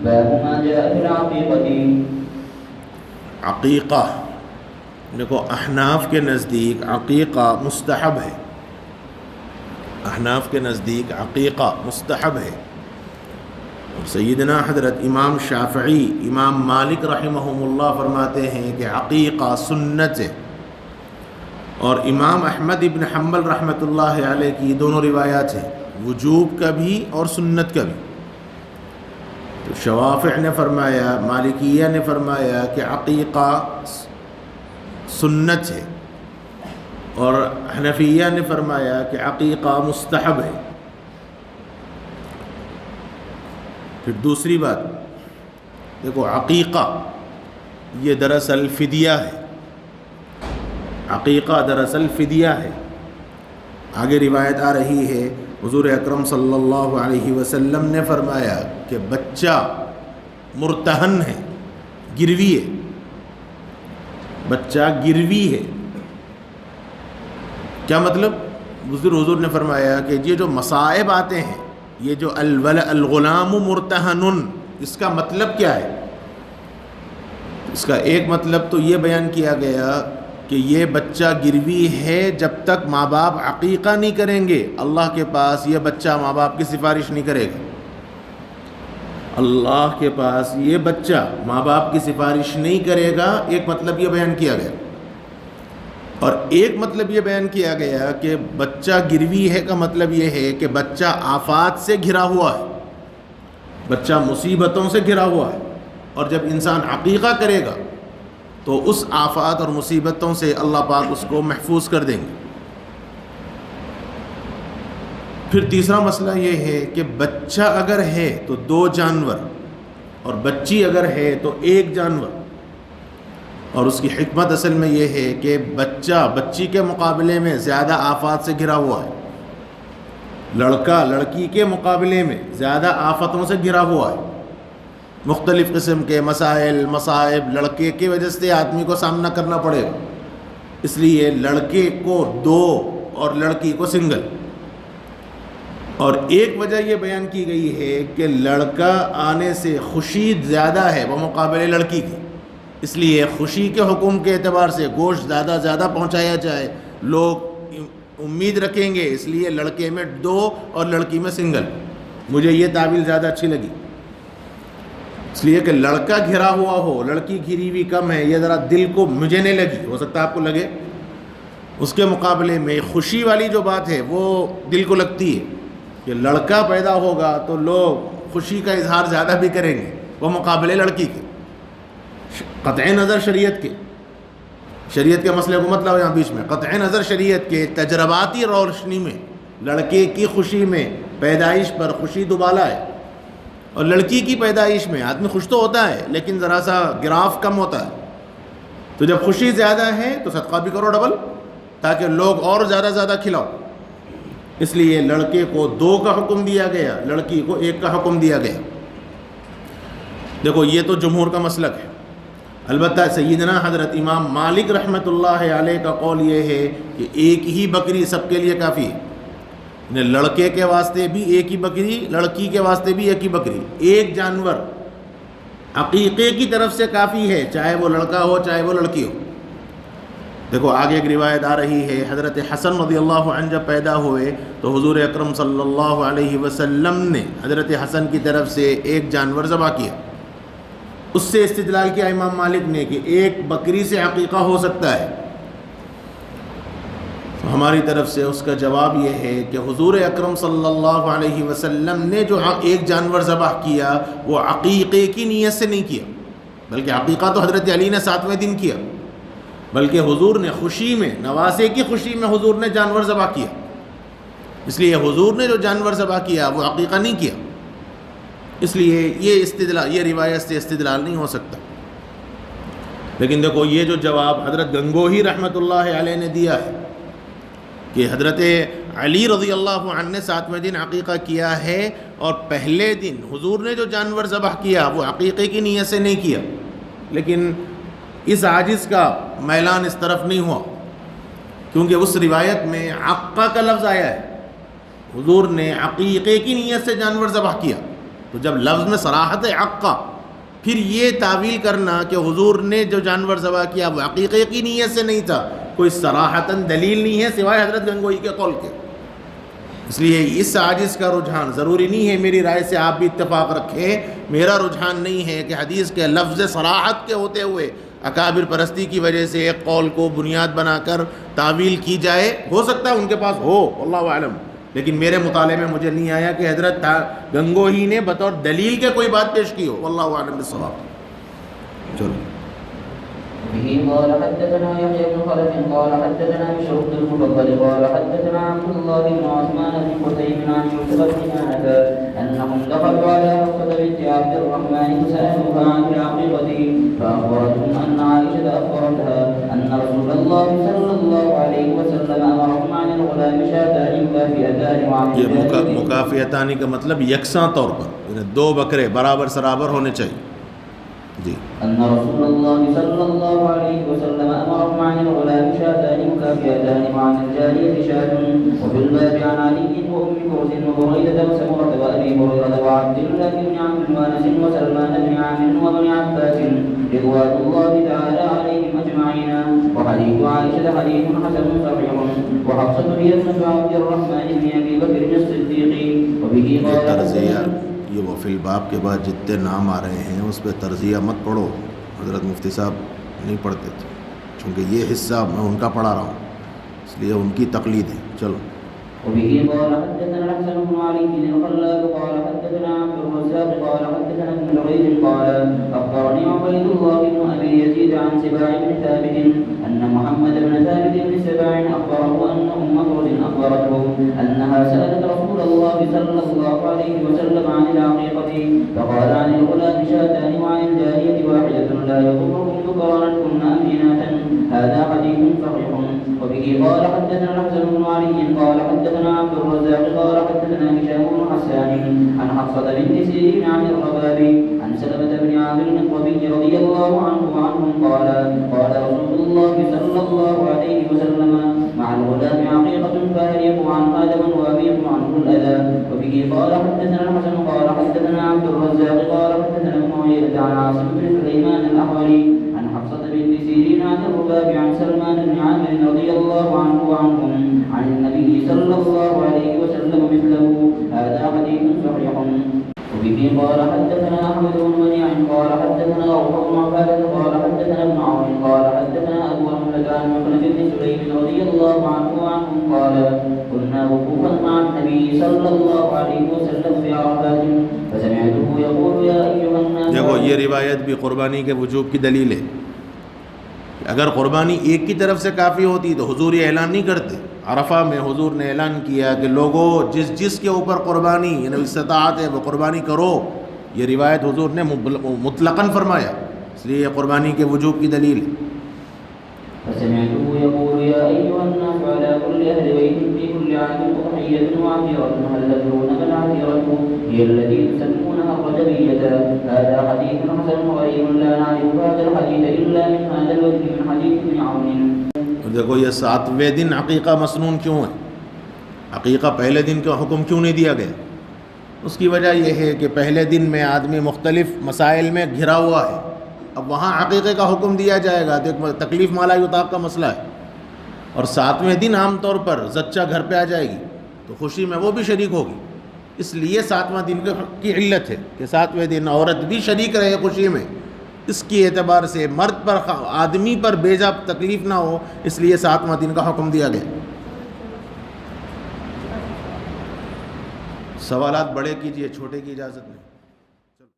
باب ما جاء في العقيقة. عقیقہ، دیکھو احناف کے نزدیک عقیقہ مستحب ہے، احناف کے نزدیک عقیقہ مستحب ہے، اور سیدنا حضرت امام شافعی، امام مالک رحمہم اللہ فرماتے ہیں کہ عقیقہ سنت ہے، اور امام احمد ابن حنبل رحمۃ اللہ علیہ کی دونوں روایات ہیں، وجوب کا بھی اور سنت کا بھی۔ تو شوافع نے فرمایا، مالکیہ نے فرمایا کہ عقیقہ سنت ہے، اور حنفیہ نے فرمایا کہ عقیقہ مستحب ہے۔ پھر دوسری بات، دیکھو عقیقہ یہ دراصل فدیہ ہے، عقیقہ دراصل فدیہ ہے۔ آگے روایت آ رہی ہے، حضور اکرم صلی اللہ علیہ وسلم نے فرمایا کہ بچہ مرتہن ہے، گروی ہے، بچہ گروی ہے۔ کیا مطلب؟ حضور نے فرمایا کہ یہ جو مصائب آتے ہیں، یہ جو الغلام مرتہن، اس کا مطلب کیا ہے؟ اس کا ایک مطلب تو یہ بیان کیا گیا کہ یہ بچہ گروی ہے جب تک ماں باپ عقیقہ نہیں کریں گے، اللہ کے پاس یہ بچہ ماں باپ کی سفارش نہیں کرے گا، اللہ کے پاس یہ بچہ ماں باپ کی سفارش نہیں کرے گا۔ ایک مطلب یہ بیان کیا گیا، اور ایک مطلب یہ بیان کیا گیا کہ بچہ گروی ہے کا مطلب یہ ہے کہ بچہ آفات سے گھرا ہوا ہے، بچہ مصیبتوں سے گھرا ہوا ہے، اور جب انسان عقیقہ کرے گا تو اس آفات اور مصیبتوں سے اللہ پاک اس کو محفوظ کر دیں گے۔ پھر تیسرا مسئلہ یہ ہے کہ بچہ اگر ہے تو 2 جانور، اور بچی اگر ہے تو 1 جانور، اور اس کی حکمت اصل میں یہ ہے کہ بچہ بچی کے مقابلے میں زیادہ آفات سے گھرا ہوا ہے، لڑکا لڑکی کے مقابلے میں زیادہ آفتوں سے گھرا ہوا ہے، مختلف قسم کے مسائل مصائب لڑکے کی وجہ سے آدمی کو سامنا کرنا پڑے گا، اس لیے لڑکے کو 2 اور لڑکی کو سنگل۔ اور ایک وجہ یہ بیان کی گئی ہے کہ لڑکا آنے سے خوشی زیادہ ہے بمقابلے لڑکی کی، اس لیے خوشی کے حکم کے اعتبار سے گوشت زیادہ پہنچایا جائے، لوگ امید رکھیں گے، اس لیے لڑکے میں 2 اور لڑکی میں سنگل۔ مجھے یہ تعبیر زیادہ اچھی لگی، اس لیے کہ لڑکا گھرا ہوا ہو، لڑکی گھری ہوئی کم ہے، یہ ذرا دل کو مجھے نہیں لگی، ہو سکتا آپ کو لگے، اس کے مقابلے میں خوشی والی جو بات ہے وہ دل کو لگتی ہے کہ لڑکا پیدا ہوگا تو لوگ خوشی کا اظہار زیادہ بھی کریں گے وہ مقابلے لڑکی کے۔ قطع نظر شریعت کے مسئلے کو مت لاؤ یہاں بیچ میں، قطع نظر شریعت کے تجرباتی روشنی میں لڑکے کی خوشی میں پیدائش پر خوشی دوبالا ہے، اور لڑکی کی پیدائش میں آدمی خوش تو ہوتا ہے لیکن ذرا سا گراف کم ہوتا ہے۔ تو جب خوشی زیادہ ہے تو صدقہ بھی کرو ڈبل، تاکہ لوگ اور زیادہ کھلاؤ، اس لیے لڑکے کو 2 کا حکم دیا گیا، لڑکی کو 1 کا حکم دیا گیا۔ دیکھو یہ تو جمہور کا مسلک ہے، البتہ سیدنا حضرت امام مالک رحمۃ اللہ علیہ کا قول یہ ہے کہ 1 ہی بکری سب کے لیے کافی ہے، یعنی لڑکے کے واسطے بھی 1 ہی بکری، لڑکی کے واسطے بھی 1 ہی بکری، 1 جانور عقیقے کی طرف سے کافی ہے، چاہے وہ لڑکا ہو چاہے وہ لڑکی ہو۔ دیکھو آگے ایک روایت آ رہی ہے، حضرت حسن رضی اللہ عنہ جب پیدا ہوئے تو حضور اکرم صلی اللہ علیہ وسلم نے حضرت حسن کی طرف سے 1 جانور ذبح کیا۔ اس سے استدلال کیا امام مالک نے کہ 1 بکری سے عقیقہ ہو سکتا ہے۔ تو ہماری طرف سے اس کا جواب یہ ہے کہ حضور اکرم صلی اللہ علیہ وسلم نے جو 1 جانور ذبح کیا وہ عقیقے کی نیت سے نہیں کیا، بلکہ عقیقہ تو حضرت علی نے 7ویں دن کیا، بلکہ حضور نے خوشی میں، نواسے کی خوشی میں حضور نے جانور ذبح کیا، اس لیے حضور نے جو جانور ذبح کیا وہ عقیقہ نہیں کیا، اس لیے یہ روایت سے استدلال نہیں ہو سکتا۔ لیکن دیکھو یہ جو جواب حضرت گنگوہی رحمۃ اللہ علیہ نے دیا ہے کہ حضرت علی رضی اللہ عنہ نے 7ویں دن عقیقہ کیا ہے، اور پہلے دن حضور نے جو جانور ذبح کیا وہ عقیقے کی نیت سے نہیں کیا، لیکن اس عاجز کا میلان اس طرف نہیں ہوا، کیونکہ اس روایت میں عقہ کا لفظ آیا ہے، حضور نے عقیقے کی نیت سے جانور ذبح کیا، تو جب لفظ میں صراحت عقہ، پھر یہ تعویل کرنا کہ حضور نے جو جانور ذبح کیا وہ عقیقے کی نیت سے نہیں تھا، کوئی صراحتاً دلیل نہیں ہے سوائے حضرت گنگوئی کے قول کے. اس لیے اس عاجز کا رجحان ضروری نہیں ہے میری رائے سے آپ بھی اتفاق رکھیں. میرا رجحان نہیں ہے کہ حدیث کے لفظ صراحت کے ہوتے ہوئے اکابر پرستی کی وجہ سے ایک قول کو بنیاد بنا کر تعویل کی جائے. ہو سکتا ہے ان کے پاس ہو، واللہ اعلم، لیکن میرے مطالعے میں مجھے نہیں آیا کہ حضرت گنگوہی نے بطور دلیل کے کوئی بات پیش کی ہو. واللہ اعلم بالصواب. چلو. به قال حدثنا يحيى بن خلف قال حدثنا بشر بن المفضل قال حدثنا عبد الله بن عثمان بن قتيبة عن يوسف بن عنبة انهم دخلوا على حفصة بنت عبد الرحمن فسألوها عن العقيقة فأخبرتهم أن عائشة أخبرتها أن رسول الله صلى الله عليه وسلم أمرهم عن الغلام شاتان مكافئتان وعن یہ مکافئتان کا مطلب یکساں طور پر، یعنی دو بکرے برابر سرابر ہونے چاہیے. جی. أن رسول الله صلى الله عليه وسلم أمرهم عن الغلام شاتان مكافئتان وعن الجارية شاة. وفي الباب عن علي وأم كرز وبريدة وسمرة وأبي هريرة وعبد الله بن عمرو وأنس وسلمان بن عامر وابن عباس رضوان الله تعالى عليهم أجمعين. وحديث عائشة حديث حسن صحيح. وحفصة هي ابنة عبد الرحمن بن أبي بكر الصديق. وبه قال یہ وہ فی الباب کے بعد جتنے نام آ رہے ہیں اس پہ ترضیہ مت پڑھو. حضرت مفتی صاحب نہیں پڑھتے تھے، چونکہ یہ حصہ میں ان کا پڑھا رہا ہوں، اس لیے ان کی تقلید ہے. چلو. وبه قال حدثنا الحسن بن علي بن الخلاق قال حدثنا عبد الرزاق قال حدثنا ابن جريج قال اخبرني عبيد الله بن ابي يزيد عن سباع بن ثابت ان محمد بن ثابت بن سباع اخبره ان ام كرز اخبرته انها سالت رسول الله صلى الله عليه وسلم عن العقيقه فقال عن الغلام شاتان وعن الجاريه واحده لا يضركم ذكرانكن امينات. هذا حديث صحيح. وبه قال حدثنا الحسن بن علي قال حدثنا عبد الرزاق قال حدثنا هشام بن حسان عن حفصة بنت سيرين عن الرباب عن سلمة بن عامر النقبي رضي الله عنه وعنهم قال قال رسول الله صلى الله عليه وسلم مع الغلام عقيقة فأريق عن آدم وأبيق عنه الأذى. وبه قال حدثنا الحسن قال حدثنا عبد الرزاق قال حدثنا ابن عيينة عن عاصم بن سليمان الأحولي عن حفصة بنت سيرين عن الرباب عن سلمان بن عامر رضي الله عنه وعنهم عن النبي صلى الله عليه وسلم مثله. هذا حديث صحيح. وبه قال حدثنا أحمد بن منيع قال حدثنا روح بن عبادة قال حدثنا ابن عون قال حدثنا أبو رملة عن مخلد بن سليم رضي الله عنه وعنهم قال كنا وقوفا مع النبي صلى الله عليه وسلم في عرفات فسمعته يقول يا أيها الناس. دیکھو یہ روایت بھی قربانی کے وجوب کی دلیل ہے. اگر قربانی ایک کی طرف سے کافی ہوتی تو حضور یہ اعلان نہیں کرتے. عرفہ میں حضور نے اعلان کیا کہ لوگوں جس کے اوپر قربانی یعنی استطاعت ہے وہ قربانی کرو. یہ روایت حضور نے مطلقاً فرمایا، اس لیے یہ قربانی کے وجوب کی دلیل ہے. فسمعته يقول يا أيها الناس على كل أهل بيت في كل عام أضحية وعشيرة هل تدرون ما العشيرة؟ هي التي تسمونها الرجبية. هذا حديث حسن غريب لا نعرف هذا الحديث إلا من هذا الوجه من حديث ابن عون. دیکھو یہ 7ویں دن عقیقہ مسنون کیوں ہے؟ عقیقہ پہلے دن کا حکم کیوں نہیں دیا گیا؟ اس کی وجہ یہ ہے کہ پہلے دن میں آدمی مختلف مسائل میں گھرا ہوا ہے. اب وہاں عقیقے کا حکم دیا جائے گا تو ایک تکلیف مالا یطاق کا مسئلہ ہے. اور 7ویں دن عام طور پر زچہ گھر پہ آ جائے گی تو خوشی میں وہ بھی شریک ہوگی. اس لیے 7واں دن کی علت ہے کہ 7ویں دن عورت بھی شریک رہے خوشی میں. اس کی اعتبار سے مرد پر آدمی پر بے جا تکلیف نہ ہو، اس لیے 7واں دن کا حکم دیا گیا. سوالات بڑے کیجئے، چھوٹے کی اجازت نہیں.